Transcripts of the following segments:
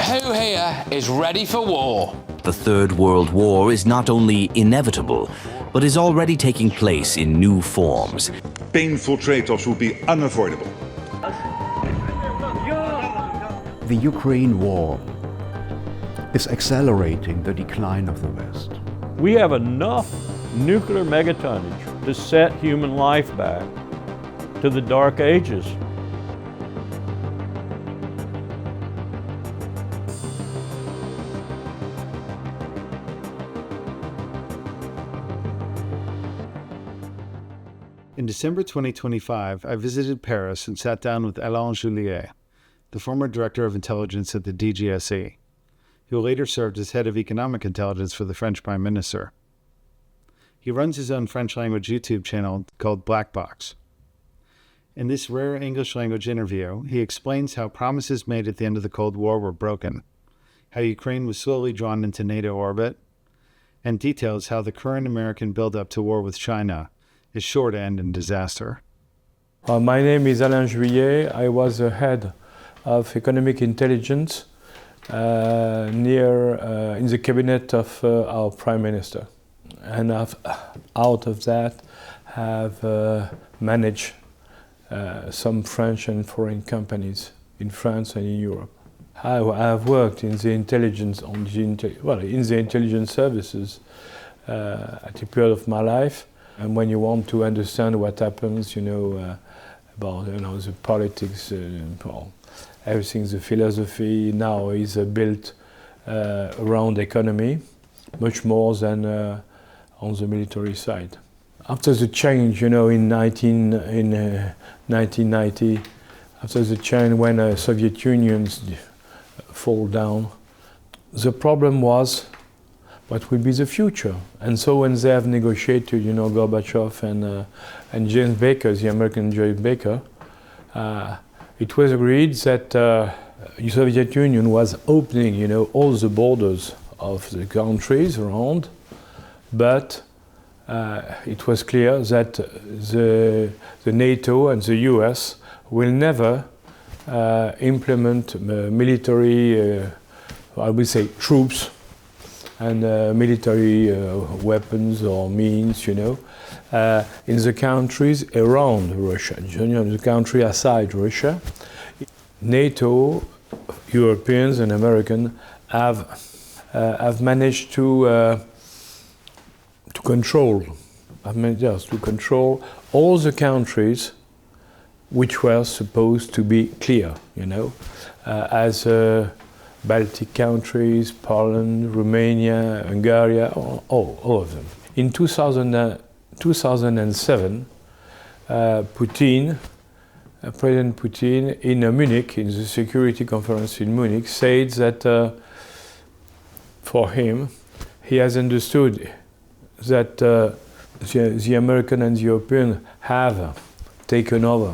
Who here is ready for war? The Third World War is not only inevitable, but is already taking place in new forms. Painful trade-offs will be unavoidable. The Ukraine war is accelerating the decline of the West. We have enough nuclear megatonnage to set human life back to the Dark Ages. In December 2025, I visited Paris and sat down with Alain Juilet, the former director of intelligence at the DGSE, who later served as head of economic intelligence for the French Prime Minister. He runs his own French-language YouTube channel called Black Box. In this rare English-language interview, he explains how promises made at the end of the Cold War were broken, how Ukraine was slowly drawn into NATO orbit, and details how the current American build-up to war with China is sure to end in disaster. My name is Alain Juilet. I was the head of economic intelligence in the cabinet of our Prime Minister. And out of that have managed some French and foreign companies in France and in Europe. I have worked in the intelligence, in the intelligence services at a period of my life. And when you want to understand what happens, about the politics, everything, the philosophy now is built around economy, much more than on the military side. After the change, in 1990, after the change when the Soviet Union fall down, the problem was what will be the future. And so when they have negotiated, Gorbachev and James Baker, the American James Baker, it was agreed that the Soviet Union was opening, all the borders of the countries around, but it was clear that the NATO and the US will never implement military, I would say, troops and military weapons or means, in the countries around Russia, the country aside Russia. NATO, Europeans and Americans have managed to control all the countries which were supposed to be clear, as Baltic countries, Poland, Romania, Hungary, all of them. In 2007, President Putin in Munich, in the security conference in Munich, said that for him, he has understood that the American and the European have taken over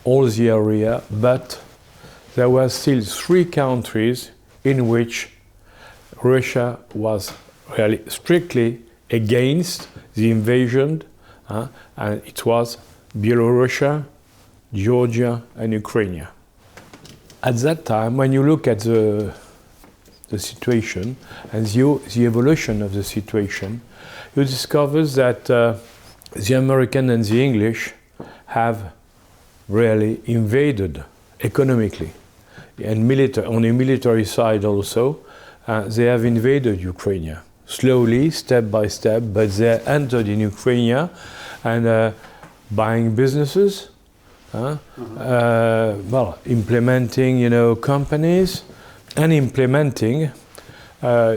all the area, but there were still 3 countries in which Russia was really strictly against the invasion, and it was Belarus, Georgia, and Ukraine. At that time, when you look at the situation and the evolution of the situation, you discover that the American and the English have really invaded economically and on the military side also. They have invaded Ukraine slowly, step by step, but they entered in Ukraine and buying businesses, implementing companies and implementing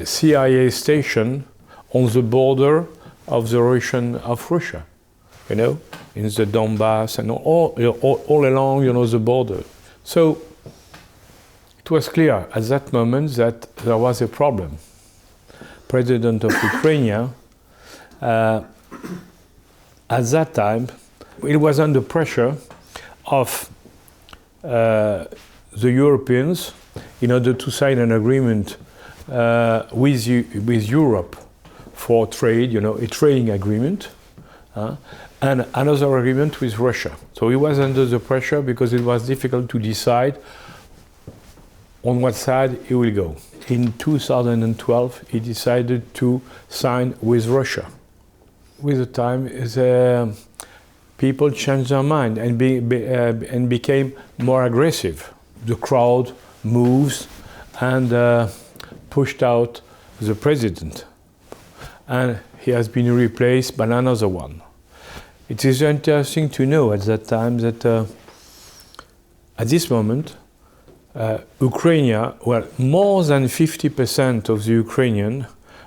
CIA station on the border of Russia, in the Donbass and all along, the border. So it was clear at that moment that there was a problem. President of Ukraine, at that time, it was under pressure of the Europeans in order to sign an agreement with Europe for trade, a trading agreement, and another agreement with Russia. So he was under the pressure because it was difficult to decide on what side he will go. In 2012, he decided to sign with Russia. With the time, people changed their mind and became more aggressive. The crowd moves and pushed out the president. And he has been replaced by another one. It is interesting to know at that time that at this moment, Ukraine, well, more than 50% of the Ukrainians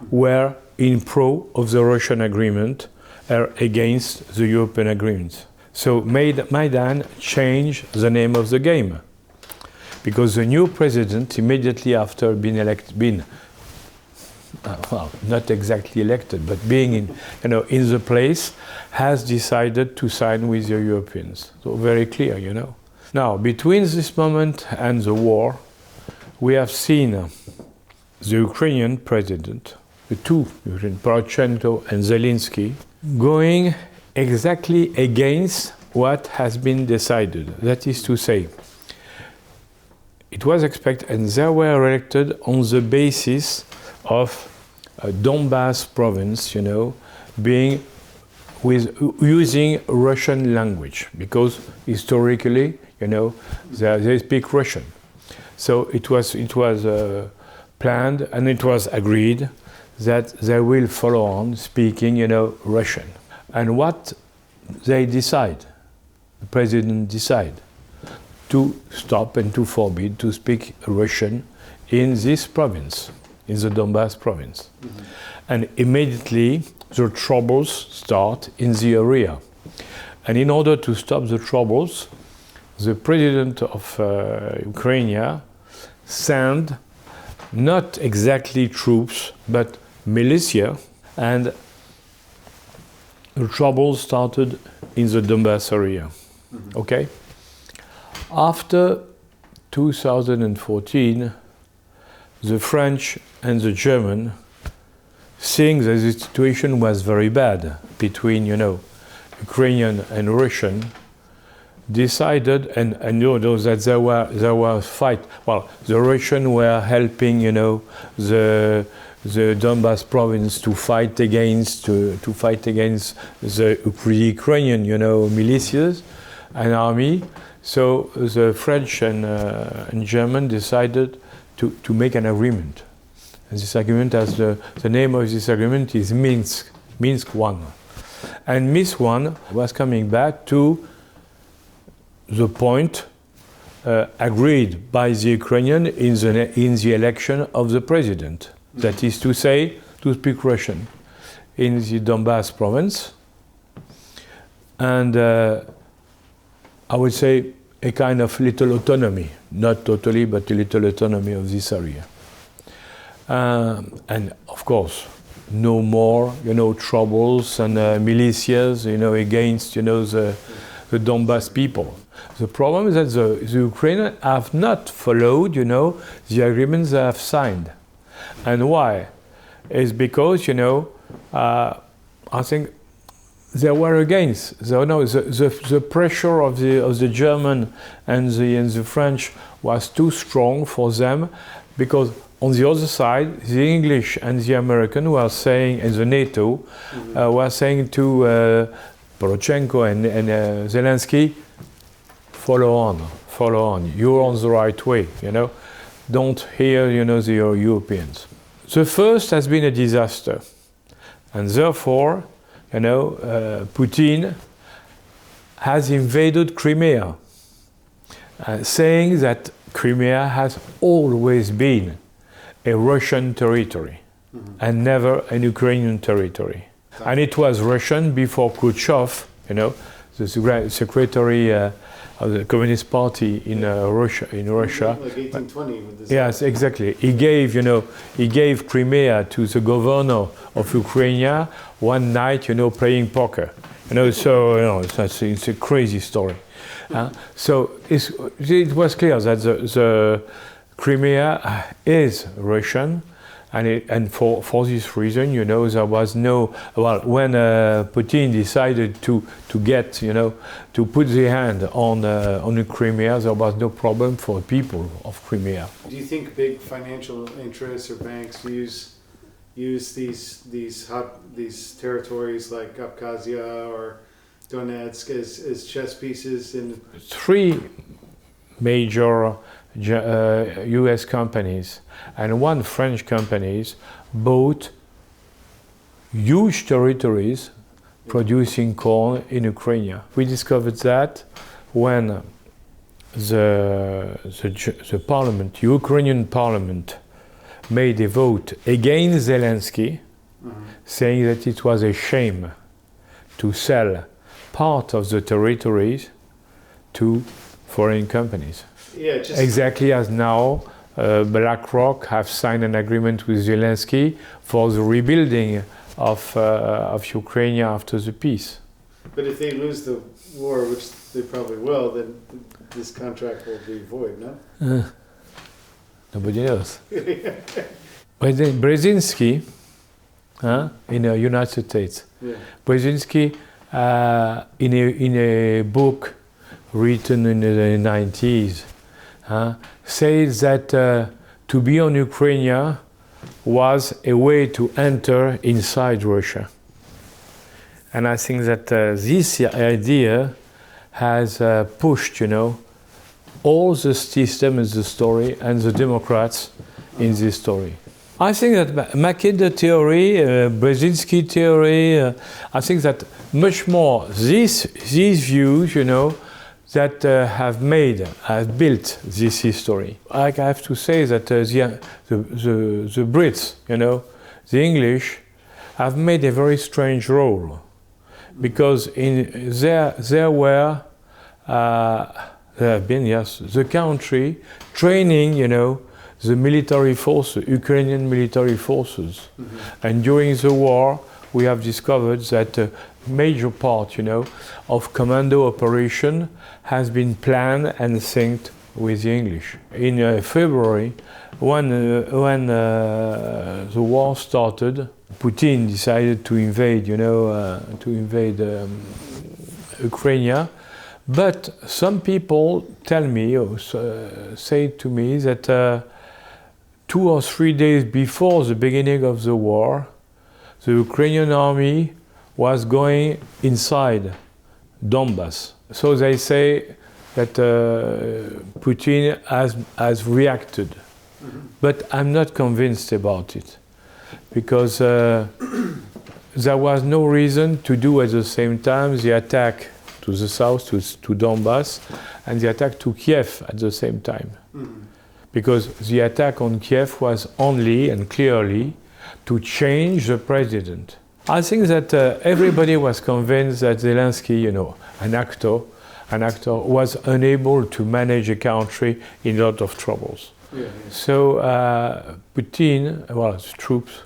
were in pro of the Russian agreement against the European agreement. So Maidan changed the name of the game, because the new president, immediately after being well, not exactly elected, but being in the place, has decided to sign with the Europeans. So very clear, Now, between this moment and the war, we have seen the Ukrainian president, the two, Poroshenko and Zelensky, going exactly against what has been decided. That is to say, it was expected, and they were elected on the basis of Donbass province, being using Russian language, because historically, they speak Russian. So it was planned and it was agreed that they will follow on speaking, Russian. And what they decide, the president decide, to stop and to forbid to speak Russian in this province, in the Donbass province. Mm-hmm. And immediately the troubles start in the area. And in order to stop the troubles, the president of Ukraine sent not exactly troops, but militia, and the troubles started in the Donbass area. Mm-hmm. Okay? After 2014, the French and the German, seeing that the situation was very bad between, Ukrainian and Russian, decided, and that there were fight. Well, the Russians were helping, the Donbass province to fight against the Ukrainian, militias and army. So the French and German decided to make an agreement. And this agreement the name of this agreement is Minsk I. And Minsk I was coming back to the point agreed by the Ukrainian in the election of the president. That is to say, to speak Russian in the Donbass province. And I would say a kind of little autonomy, not totally, but a little autonomy of this area. And of course, no more, troubles and militias, against, the Donbass people. The problem is that the Ukrainians have not followed, the agreements they have signed. And why? It's because, I think they were against. The pressure of the German and the French was too strong for them, because on the other side, the English and the American were saying, and the NATO were saying to Poroshenko and Zelensky, follow on. You're on the right way, Don't hear, the Europeans. The first has been a disaster, and therefore, Putin has invaded Crimea, saying that Crimea has always been a Russian territory and never an Ukrainian territory. And it was Russian before Khrushchev, the secretary of the Communist Party in Russia. Like 1820. With this yes, exactly. He gave Crimea to the governor of Ukraine one night, playing poker. It's a crazy story. So it was clear that the Crimea is Russian, And for this reason, you know, there was no, well, when Putin decided to get, you know, to put the hand on the Crimea, there was no problem for people of Crimea. Do you think big financial interests or banks use these territories like Abkhazia or Donetsk as chess pieces in? 3 major US companies and 1 French companies bought huge territories producing corn in Ukraine. We discovered that when the parliament, Ukrainian parliament, made a vote against Zelensky, saying that it was a shame to sell part of the territories to foreign companies. Yeah, just Exactly as now BlackRock have signed an agreement with Zelensky for the rebuilding of Ukraine after the peace. But if they lose the war, which they probably will, then this contract will be void, no? Nobody knows. Brzezinski, in the United States, Brzezinski, in a book written in the 90s, says that to be on Ukraine was a way to enter inside Russia. And I think that this idea has pushed, you know, all the system in the story and the Democrats in this story. I think that Mackinder theory, Brzezinski theory, I think that much more these views, you know, that have built this history. I have to say that the Brits, you know, the English, have made a very strange role, because there have been, yes, the country training, you know, the military forces, Ukrainian military forces. And during the war, we have discovered that a major part, you know, of commando operation has been planned and synced with the English. In February, when the war started, Putin decided to invade, you know, Ukraine. But some people tell me, or say to me, that 2 or 3 days before the beginning of the war, the Ukrainian army was going inside Donbass. So they say that Putin has reacted. But I'm not convinced about it, because there was no reason to do at the same time the attack to the south, to Donbass, and the attack to Kiev at the same time. Because the attack on Kiev was only and clearly to change the president. I think that everybody was convinced that Zelensky, you know, an actor, was unable to manage a country in a lot of troubles. So Putin, well, his troops,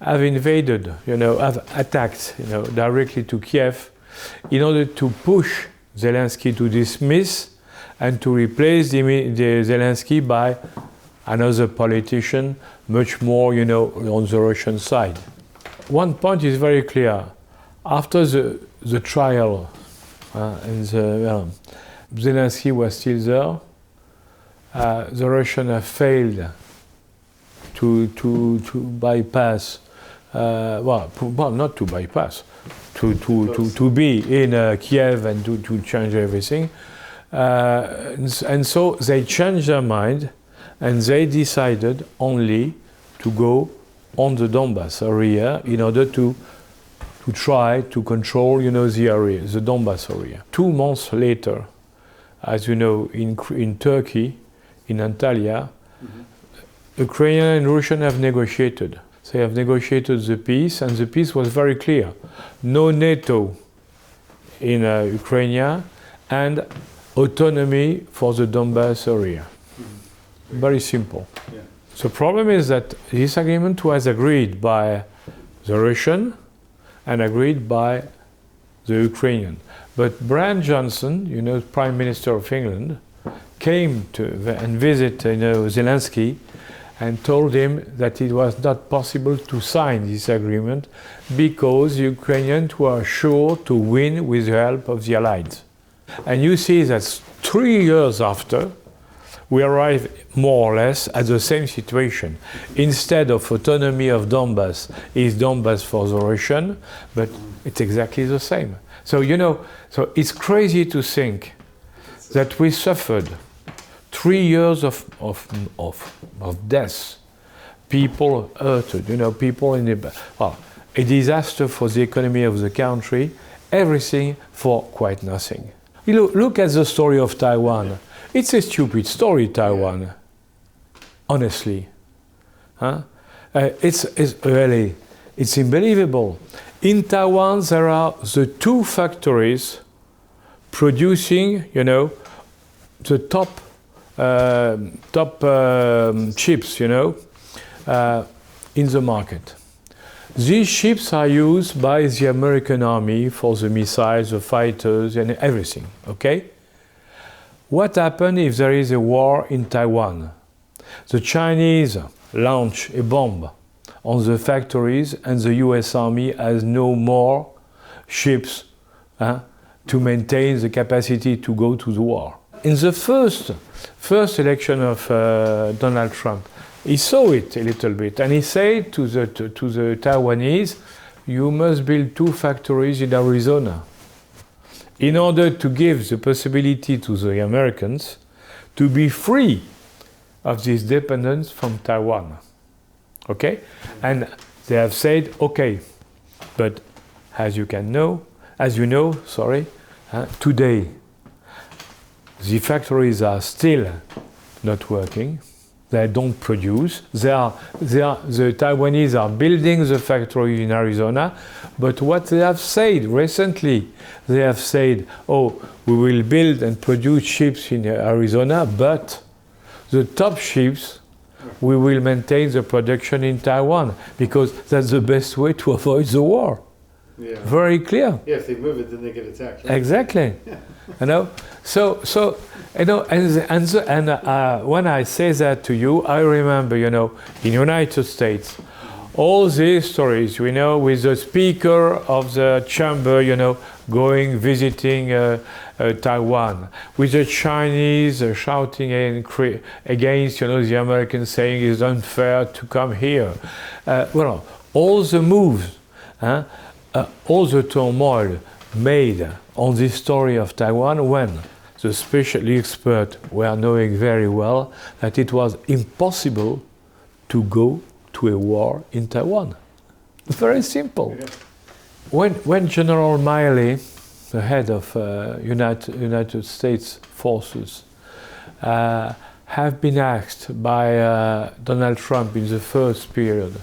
have invaded, you know, have attacked, you know, directly to Kiev, in order to push Zelensky to dismiss and to replace the Zelensky by another politician, much more, you know, on the Russian side. One point is very clear. After the trial, and Zelensky was still there, the Russians have failed to bypass, not to bypass, to be in Kiev and to change everything. And so they changed their mind, and they decided only to go on the Donbass area in order to try to control, you know, the area, the Donbass area. 2 months later, as you know, in Turkey, in Antalya, Ukraine and Russian have negotiated. They have negotiated the peace, and the peace was very clear. No NATO in Ukraine, and autonomy for the Donbass area. Very simple. The problem is that this agreement was agreed by the Russian and agreed by the Ukrainian. But Brian Johnson, you know, Prime Minister of England, came to and visit, you know, Zelensky, and told him that it was not possible to sign this agreement because the Ukrainians were sure to win with the help of the Allies. And you see that 3 years after, we arrive more or less at the same situation. Instead of autonomy of Donbass, is Donbass for the Russian, but it's exactly the same. So, you know, so it's crazy to think that we suffered 3 years of death, people hurted, you know, people in the, well, a disaster for the economy of the country, everything for quite nothing. You look at the story of Taiwan. It's a stupid story, Taiwan, honestly. Huh? It's really, it's unbelievable. In Taiwan, there are the 2 factories producing, you know, the top chips, you know, in the market. These ships are used by the American army for the missiles, the fighters, and everything, okay? What happens if there is a war in Taiwan? The Chinese launch a bomb on the factories and the US Army has no more ships to maintain the capacity to go to the war. In the first election of Donald Trump, he saw it a little bit and he said to the Taiwanese, you must build 2 factories in Arizona in order to give the possibility to the Americans to be free of this dependence from Taiwan. Okay? And they have said, okay, but as you know, today the factories are still not working. They don't produce. The Taiwanese are building the factory in Arizona, but what they have said recently, they have said, oh, we will build and produce ships in Arizona, but the top ships, we will maintain the production in Taiwan, because that's the best way to avoid the war. Yeah. Very clear. Yeah, if they move it, then they get attacked. Right? Exactly. You know, so you know, and when I say that to you, I remember, you know, in United States, all these stories, you know, with the speaker of the chamber, you know, visiting Taiwan, with the Chinese shouting against, you know, the Americans, saying it's unfair to come here. Well, all the moves, all the turmoil made on this story of Taiwan, when the special experts were knowing very well that it was impossible to go to a war in Taiwan. It's very simple. Yeah. When General Miley, the head of United States forces, have been asked by Donald Trump in the first period,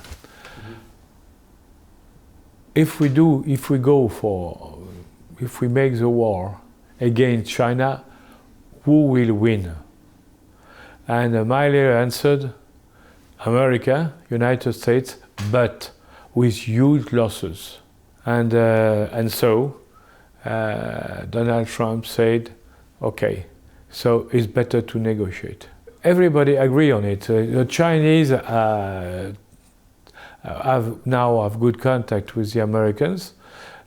if we make the war against China, who will win? And Miley answered, America, United States, but with huge losses. And so Donald Trump said, okay, so it's better to negotiate. Everybody agree on it. The Chinese have good contact with the Americans.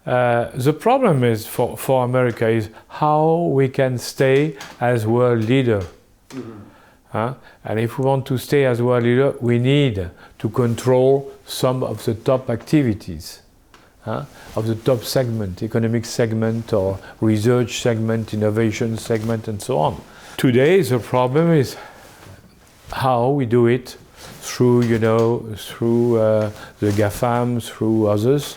The problem is for America is how we can stay as world leader. Mm-hmm. And if we want to stay as world leader, we need to control some of the top activities, of the top segment, economic segment or research segment, innovation segment, and so on. Today, the problem is how we do it through, you know, through the GAFAM, through others.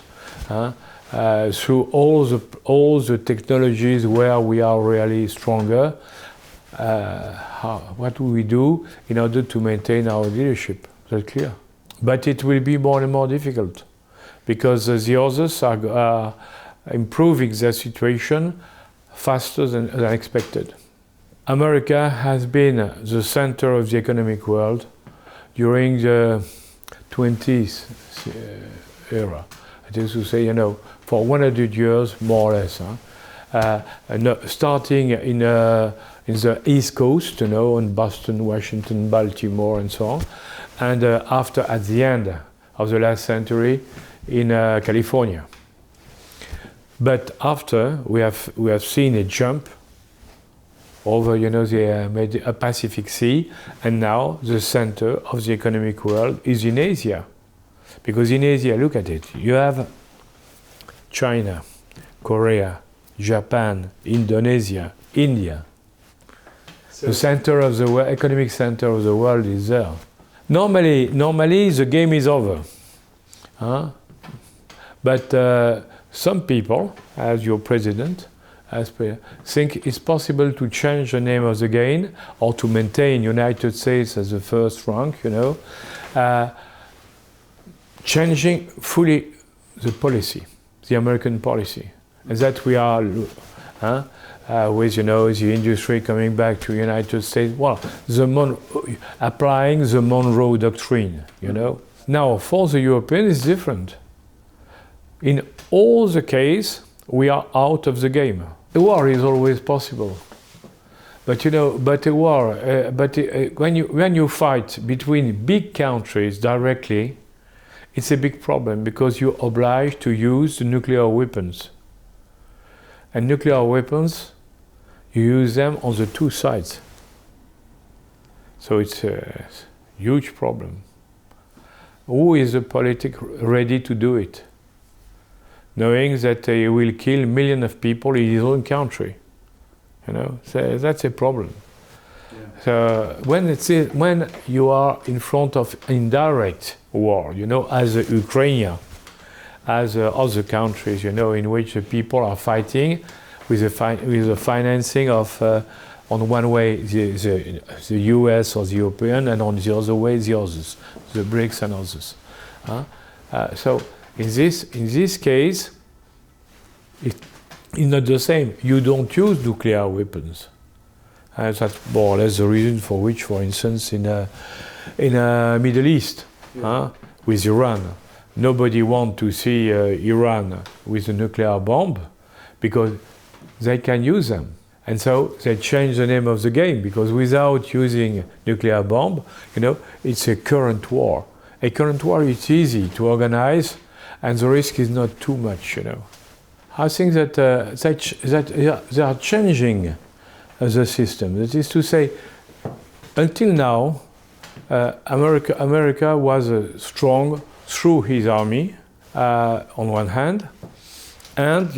Through all the technologies where we are really stronger, what do we do in order to maintain our leadership? That's clear. But it will be more and more difficult because the others are improving their situation faster than expected. America has been the center of the economic world during the 20th era. That is to say, you know, for 100 years, more or less. Starting in the East Coast, you know, in Boston, Washington, Baltimore, and so on, and after, at the end of the last century, in California. But after, we have seen a jump over, the Pacific Sea, and now the center of the economic world is in Asia. Because in Asia, look at it, you have China, Korea, Japan, Indonesia, India. The center of the economic center of the world is there. Normally the game is over. But some people, as your president, think it's possible to change the name of the game or to maintain United States as the first rank, changing fully the policy, the American policy. And that we are, with, the industry coming back to United States, well, applying the Monroe Doctrine, Now, for the Europeans, it's different. In all the case, we are out of the game. A war is always possible, but a war. When you fight between big countries directly, it's a big problem because you're obliged to use the nuclear weapons. And nuclear weapons, you use them on the two sides. So it's a huge problem. Who is the politic ready to do it? Knowing that he will kill millions of people in his own country, so that's a problem. Yeah. So when you are in front of indirect war, as Ukraine, as other countries, in which the people are fighting with the financing of, on one way the US or the European, and on the other way the others, the BRICS and others. So. In this case, it's not the same. You don't use nuclear weapons. And that's more or less the reason for which, for instance, in Middle East, with Iran, nobody wants to see Iran with a nuclear bomb because they can use them. And so they change the name of the game because without using nuclear bomb, it's a current war. A current war is easy to organize, and the risk is not too much, I think that they are changing the system. That is to say, until now, America was strong through his army, on one hand, and,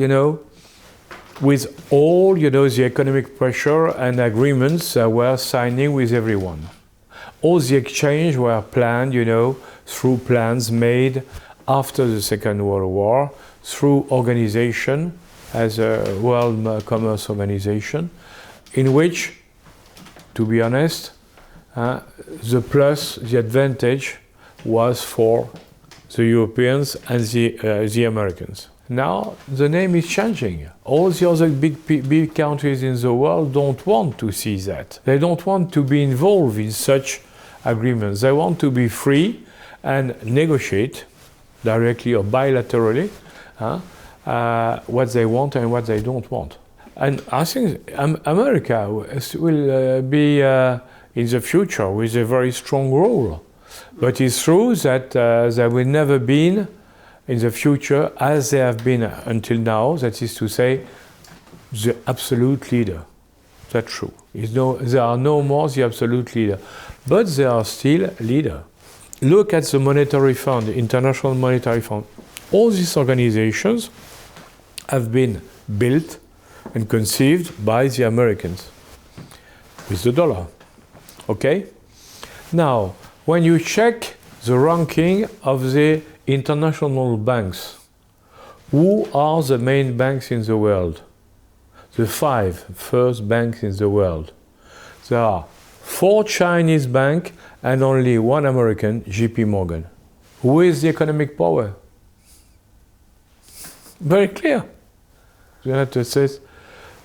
with all, the economic pressure and agreements were signing with everyone. All the exchange were planned, through plans made after the Second World War, through organization, as a World Commerce Organization, in which, to be honest, the advantage was for the Europeans and the Americans. Now the name is changing. All the other big countries in the world don't want to see that. They don't want to be involved in such agreements. They want to be free and negotiate directly or bilaterally what they want and what they don't want. And I think America will be in the future with a very strong role. But it's true that they will never be in the future as they have been until now, that is to say, the absolute leader. That's true. They are no more the absolute leader, but they are still leader. Look at the Monetary Fund, the International Monetary Fund. All these organizations have been built and conceived by the Americans with the dollar. Okay? Now, when you check the ranking of the international banks, who are the main banks in the world? The 5 first banks in the world. There are 4 Chinese banks and only 1 American, JP Morgan. Who is the economic power? Very clear. The United States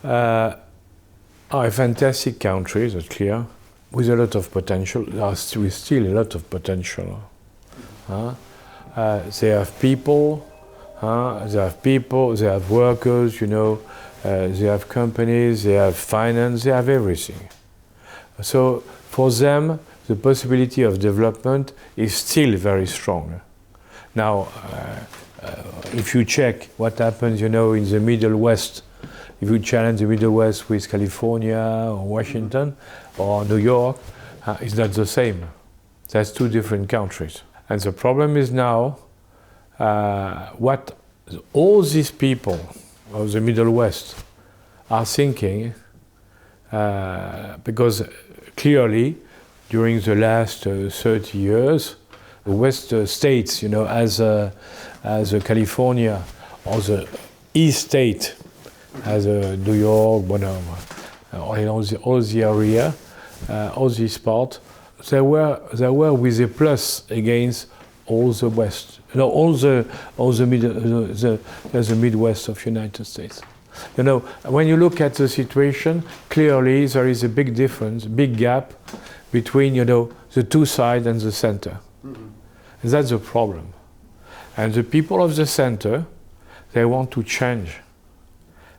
are a fantastic country, that's clear, with a lot of potential. With still a lot of potential. They have people, they have workers, they have companies, they have finance, they have everything. So for them, the possibility of development is still very strong. Now, if you check what happens, in the Middle West, if you challenge the Middle West with California or Washington or New York, it's not the same. That's two different countries. And the problem is now what all these people of the Middle West are thinking, because clearly during the last 30 years, the West states, as California or the East state, as New York, all the area, all this part, they were with a plus against all the West, all the Midwest of United States. When you look at the situation, clearly there is a big difference, big gap between, the two sides and the center. Mm-hmm. And that's the problem. And the people of the center, they want to change.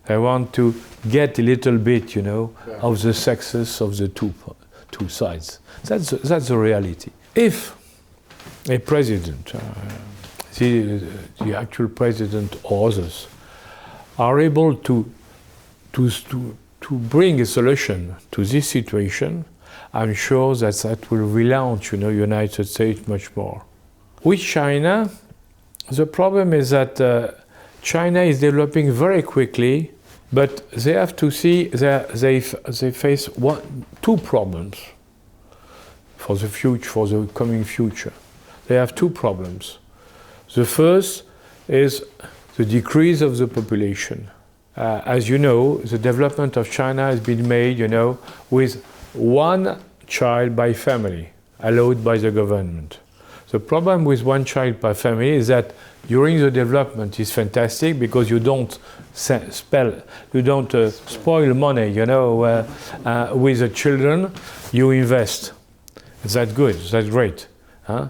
They want to get a little bit, of the success of the two sides. That's the reality. If a president, the actual president or others, are able to bring a solution to this situation, I'm sure that will relaunch, United States much more. With China, the problem is that China is developing very quickly, but they have to see that they face two problems for the future, for the coming future. They have two problems. The first is the decrease of the population. As you know, the development of China has been made, with one child by family, allowed by the government. The problem with one child per family is that during the development is fantastic because you don't spoil money, with the children, you invest. That's good, that's great. Huh?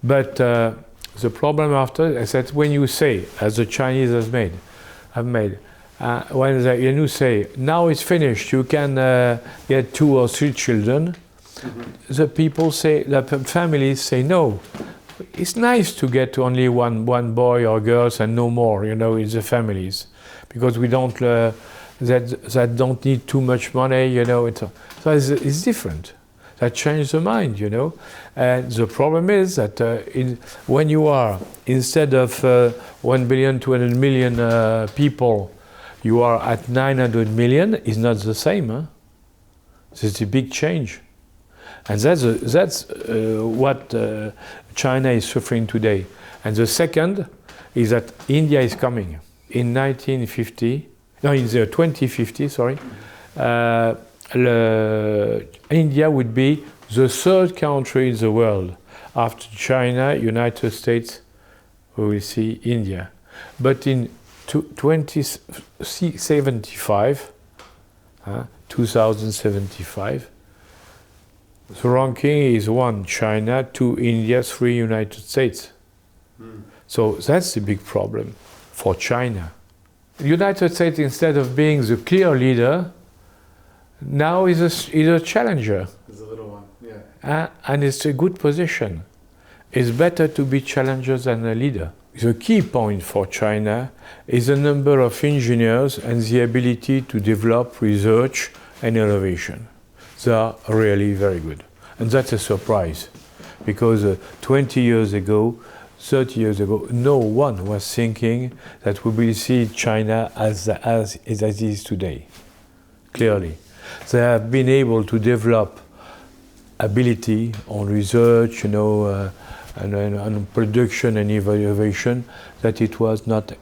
But the problem after is that when you say, as the Chinese have made, when you say, now it's finished, you can get 2 or 3 children, the people say, the families say, no, it's nice to get only one boy or girls and no more, in the families, because we don't, that don't need too much money, so it's different. That changed the mind, And the problem is that when you are, instead of 1,200,000,000 people, you are at 900 million, is not the same. Huh? It's a big change. And that's what China is suffering today. And the second is that India is coming. In 2050, sorry, India would be the third country in the world. After China, United States, we will see India. But in 2075, the ranking is 1 China, 2 India, 3 United States. So that's the big problem for China. The United States, instead of being the clear leader, now is a challenger. It's a little one, yeah. And it's a good position. It's better to be challenger than a leader. The key point for China is the number of engineers and the ability to develop research and innovation. They are really very good. And that's a surprise, because 20 years ago, 30 years ago, no one was thinking that we will see China as it is today, clearly. They have been able to develop ability on research, and on production and innovation that was not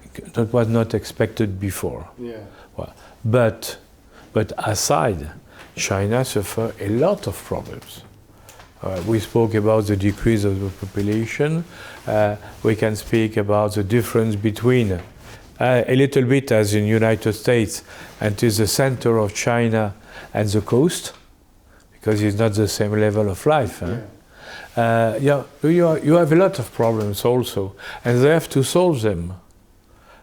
expected before. Yeah. Well, but aside, China suffers a lot of problems. We spoke about the decrease of the population. We can speak about the difference between a little bit as in United States and to the center of China and the coast, because it's not the same level of life. Huh? You have a lot of problems also, and they have to solve them.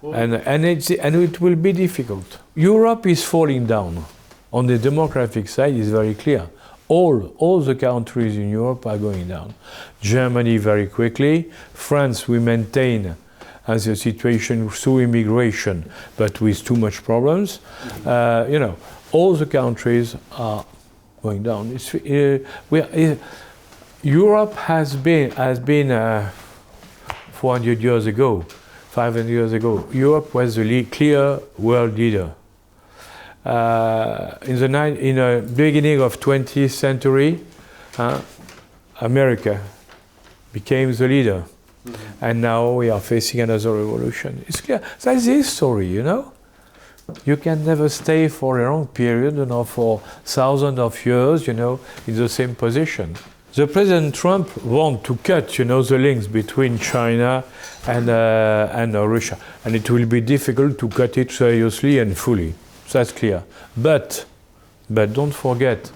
And it will be difficult. Europe is falling down. On the demographic side, it's very clear. All the countries in Europe are going down. Germany very quickly. France, we maintain as a situation through immigration, but with too much problems. All the countries are going down. Europe has been 400 years ago, 500 years ago. Europe was the clear world leader. In the beginning of 20th century, America became the leader. Mm-hmm. And now we are facing another revolution. It's clear. That's history, you know. You can never stay for a long period, for thousands of years, in the same position. The President Trump wants to cut, the links between China and Russia. And it will be difficult to cut it seriously and fully. That's clear. But don't forget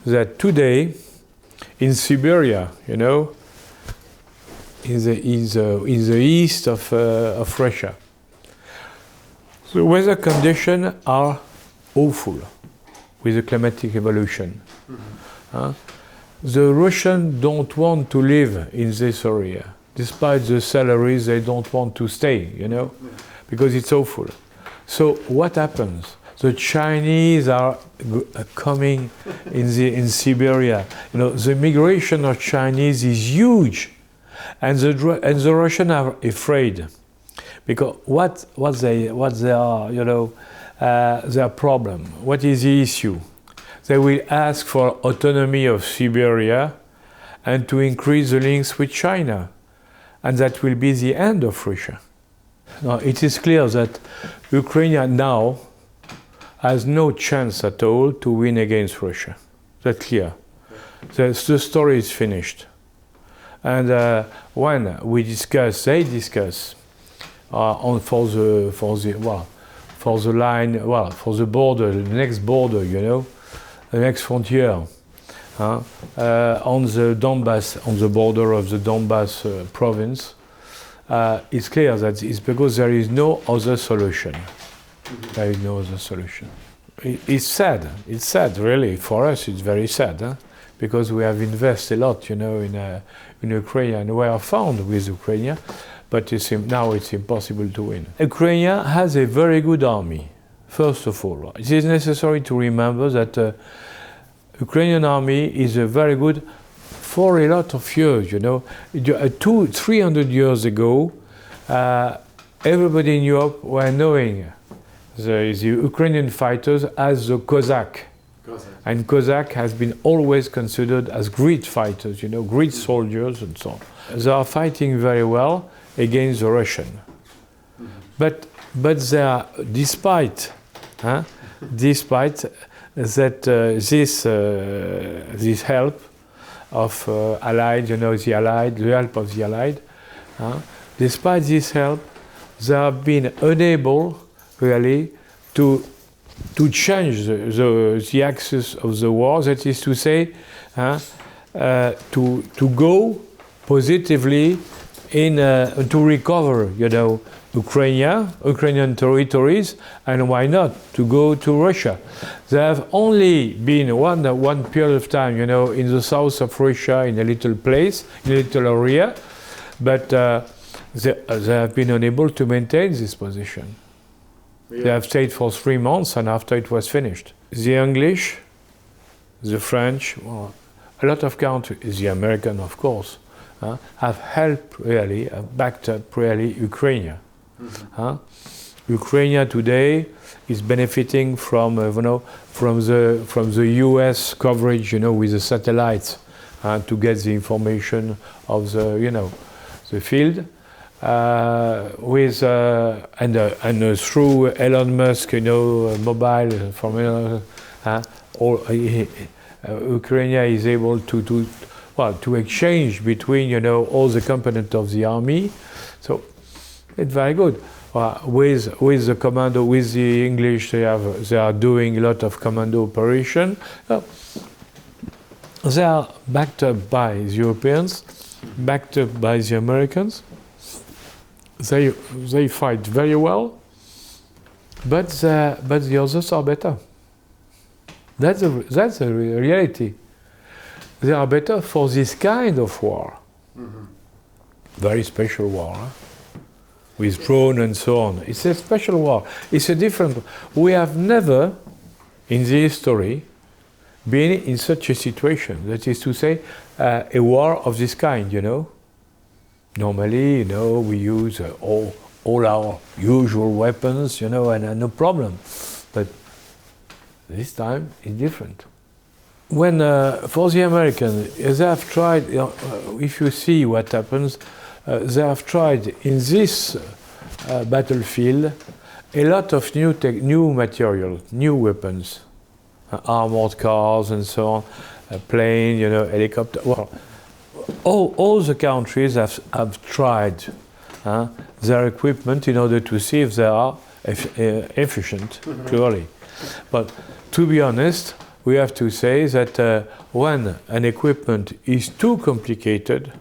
that today in Siberia, in the east of Russia, the weather conditions are awful with the climatic evolution. Mm-hmm. The Russians don't want to live in this area. Despite the salaries, they don't want to stay, because it's awful. So what happens? The Chinese are coming in Siberia. The migration of Chinese is huge, and the Russians are afraid, because what they are, their problem. What is the issue? They will ask for autonomy of Siberia and to increase the links with China, and that will be the end of Russia. Now, it is clear that Ukraine now has no chance at all to win against Russia. That's clear. The story is finished. And when they discuss for the line, for the border, the next border, the next frontier, on the Donbass, on the border of the Donbass province, it's clear that it's because there is no other solution. There is no other solution. It's sad. It's sad, really. For us, it's very sad, because we have invested a lot, in Ukraine, and we are found with Ukraine, but now it's impossible to win. Ukraine has a very good army. First of all, it is necessary to remember that Ukrainian army is very good for a lot of years. 300 years ago, everybody in Europe were knowing the Ukrainian fighters as the Cossack. And Cossack has been always considered as great fighters, great soldiers and so on. They are fighting very well against the Russian. Mm-hmm. But they are, despite that this help of Allied, the help of the Allied, despite this help, they have been unable really to change the axis of the war. That is to say, to go positively in to recover, Ukrainian territories, and why not to go to Russia? There have only been one period of time, in the south of Russia, in a little place, in a little area, but they have been unable to maintain this position. Yeah. They have stayed for 3 months, and after it was finished. The English, the French, a lot of countries, the American, of course, have helped really, have backed up really Ukraine. Mm-hmm. Ukraine today is benefiting from the U.S. coverage, with the satellites, to get the information of the field. Through Elon Musk, mobile from Ukraine is able to exchange between all the components of the army. So it's very good. With the commando, with the English, they are doing a lot of commando operation. They are backed up by the Europeans, backed up by the Americans. They fight very well, but the others are better. That's a reality. they are better for this kind of war. Very special war, huh? With drone and so on. It's a special war. It's a different. We have never, in the history, been in such a situation. That is to say, a war of this kind. You know. Normally, you know, we use all our usual weapons, you know, and no problem. But this time it's different. When for the Americans, they have tried. If you see what happens, they have tried in this battlefield a lot of new material, new weapons, armored cars and so on, plane, you know, helicopter. Well, all the countries have tried their equipment in order to see if they are efficient, clearly. But to be honest, we have to say that when an equipment is too complicated,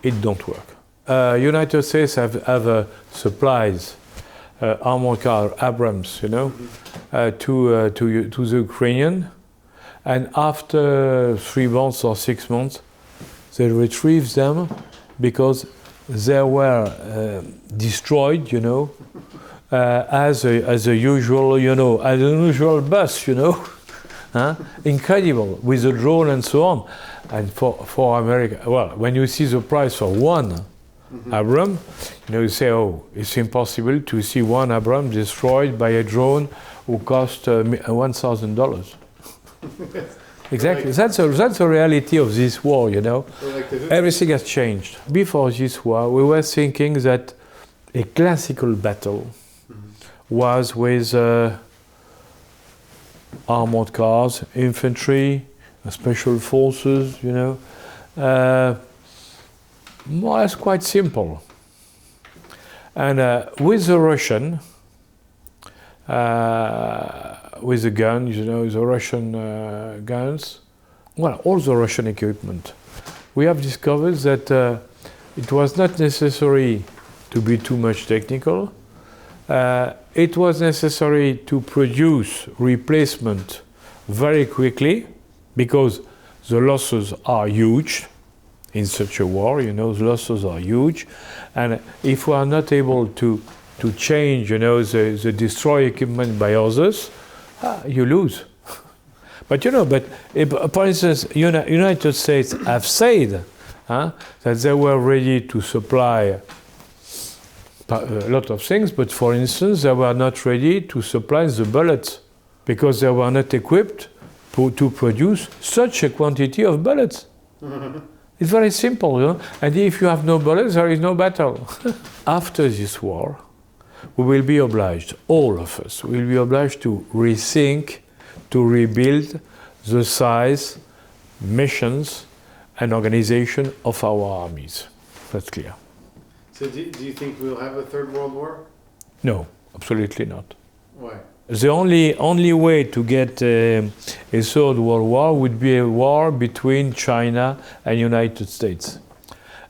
it don't work. United States have supplies armored car Abrams, you know, to the Ukrainian, and after 3 months or 6 months, they retrieved them because they were destroyed, you know, as a usual, you know, as an usual bus, you know. Incredible, with the drone and so on. And for America, well, when you see the price for one Abram, you know, you say, oh, it's impossible to see one Abram destroyed by a drone who cost $1,000. Exactly, that's the reality of this war, you know. Everything has changed. Before this war, we were thinking that a classical battle was with armored cars, infantry, special forces, you know, more or less quite simple. And with the Russian, with the guns, you know, the Russian guns, well, all the Russian equipment, we have discovered that it was not necessary to be too much technical. It was necessary to produce replacement very quickly because the losses are huge in such a war, you know, the losses are huge. And if we are not able to change, you know, the destroy equipment by others, you lose. But, you know, for instance, United States have said that they were ready to supply a lot of things, but for instance, they were not ready to supply the bullets because they were not equipped to produce such a quantity of bullets. It's very simple, you know? And if you have no bullets, there is no battle. After this war, we will be obliged, all of us, will be obliged to rethink, to rebuild the size, missions, and organization of our armies. That's clear. So do you think we'll have a third world war? No, absolutely not. Why? The only way to get a third world war would be a war between China and United States.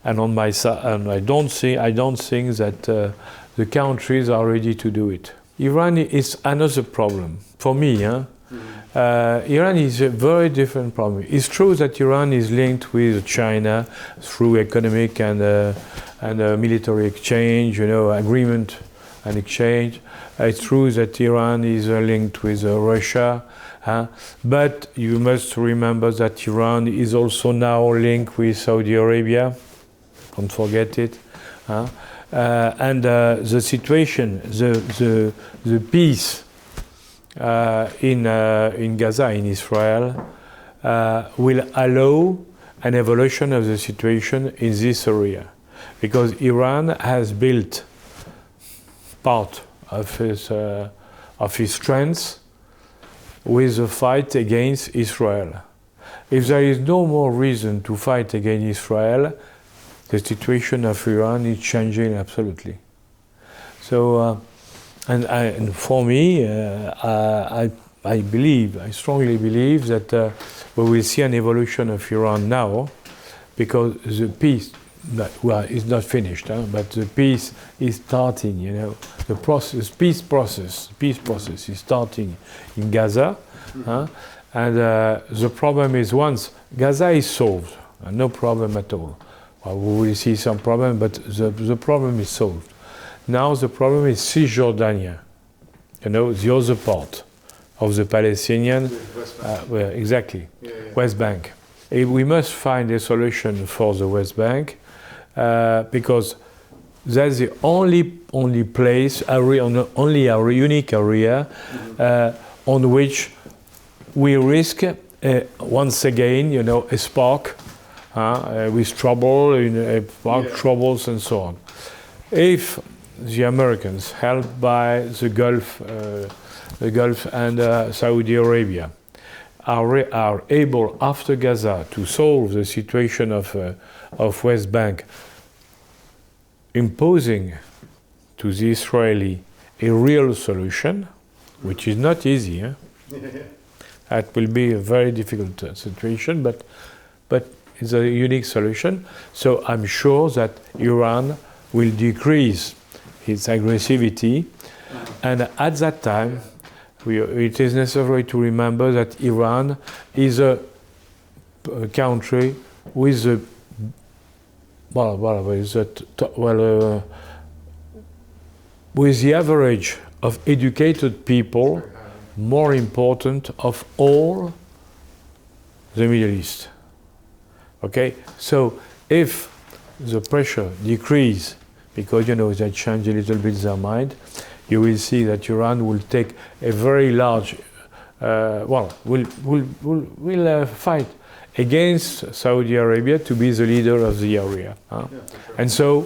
And on my side, and I don't think that the countries are ready to do it. Iran is another problem for me. Iran is a very different problem. It's true that Iran is linked with China through economic and military exchange, you know, agreement and exchange. It's true that Iran is linked with Russia, but you must remember that Iran is also now linked with Saudi Arabia. Don't forget it. And the situation, the peace in Gaza, in Israel, will allow an evolution of the situation in this area, because Iran has built part of his strengths with the fight against Israel. If there is no more reason to fight against Israel, the situation of Iran is changing absolutely. So, and for me, I strongly believe that we will see an evolution of Iran now, because the peace, is not finished, but the peace is starting. You know, the peace process is starting in Gaza, And the problem is once Gaza is solved, no problem at all. Well, we will see some problem, but the problem is solved. Now the problem is Cisjordania, the other part of the Palestinian, well, exactly, West Bank. We must find a solution for the West Bank because that's the only place, only a unique area on which we risk once again, a spark with trouble, troubles and so on. If the Americans, helped by the Gulf and Saudi Arabia, are able after Gaza to solve the situation of West Bank, imposing to the Israeli a real solution, which is not easy. That will be a very difficult situation, but it's a unique solution. So I'm sure that Iran will decrease its aggressivity, and at that time, it is necessary to remember that Iran is a country with with the average of educated people more important of all the Middle East. Okay, so if the pressure decrease, because they change a little bit their mind, you will see that Iran will take a very large, will fight against Saudi Arabia to be the leader of the area. And so,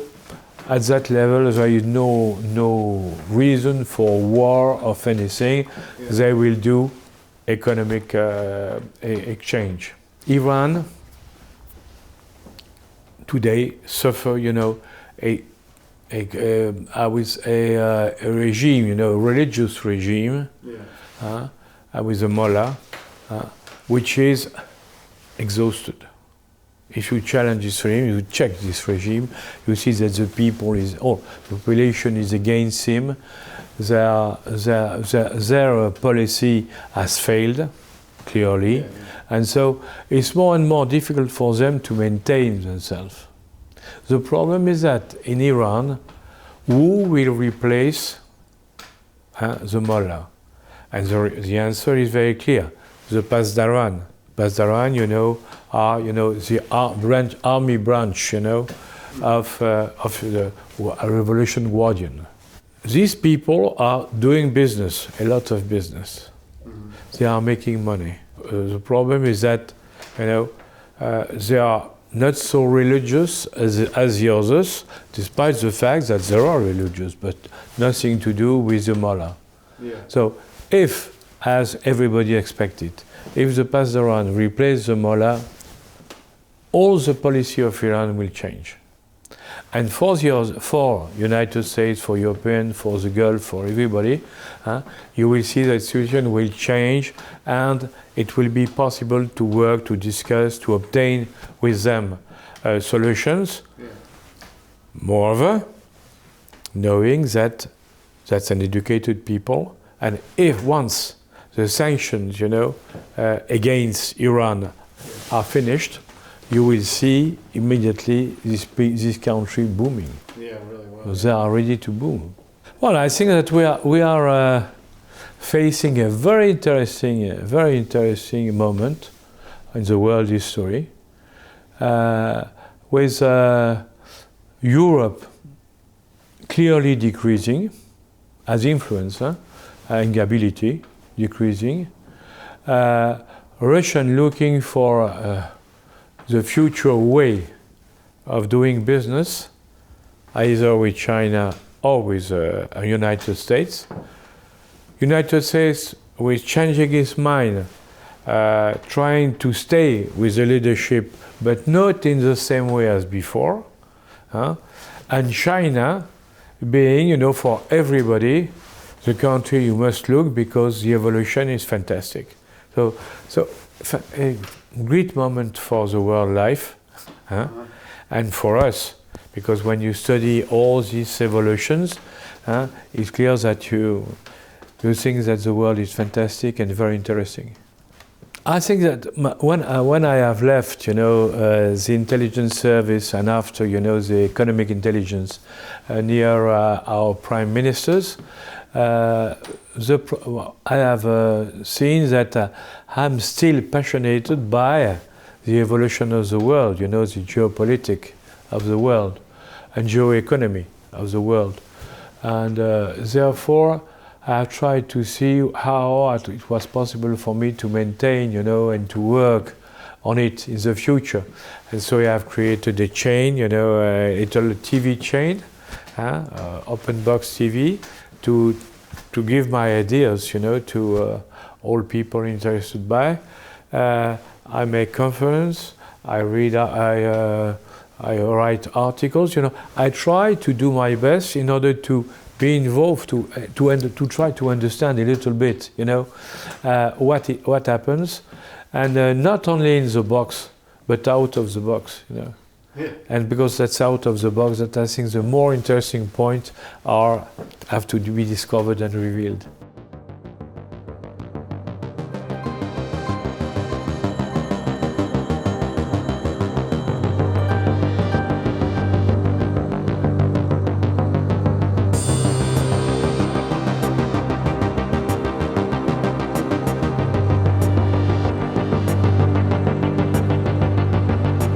at that level, there is no reason for war of anything. They will do economic exchange. Iran today suffer, a regime, a religious regime, with a mullah, which is exhausted. If you challenge this regime, you check this regime, you see that the population is against him. Their policy has failed, clearly, and so it's more and more difficult for them to maintain themselves. The problem is that in Iran, who will replace the mullah? And the answer is very clear: the Pasdaran. Pasdaran, are the army branch, of the Revolution Guardian. These people are doing business, a lot of business. They are making money. The problem is that, they are not so religious as the others, despite the fact that they are religious, but nothing to do with the mullah. So, if, as everybody expected, if the Pasdaran replace the mullah, all the policy of Iran will change. And for United States, for European, for the Gulf, for everybody, you will see that the situation will change, and it will be possible to work, to discuss, to obtain with them solutions. Moreover, knowing that that's an educated people, and if once the sanctions, against Iran are finished, you will see immediately this country booming. Yeah, really well. They are ready to boom. Well, I think that we are facing a very interesting moment in the world history, with Europe clearly decreasing as influence and ability decreasing. Russian looking for the future way of doing business, either with China or with United States. United States, with changing its mind, trying to stay with the leadership, but not in the same way as before. And China being, for everybody, the country you must look, because the evolution is fantastic. So a great moment for the world life, and for us, because when you study all these evolutions, it's clear that you think that the world is fantastic and very interesting. I think that when I have left, the intelligence service and after, the economic intelligence near our prime ministers, I have seen that I'm still passionate by the evolution of the world, the geopolitics of the world and geoeconomy of the world. And therefore, I tried to see how it was possible for me to maintain, and to work on it in the future. And so I have created a chain, a little TV chain, open box TV, to give my ideas, to all people interested by. I make conference. I read. I write articles. I try to do my best in order to be involved, to try to understand a little bit, what happens, and not only in the box, but out of the box, Yeah. And because that's out of the box that I think the more interesting points have to be discovered and revealed.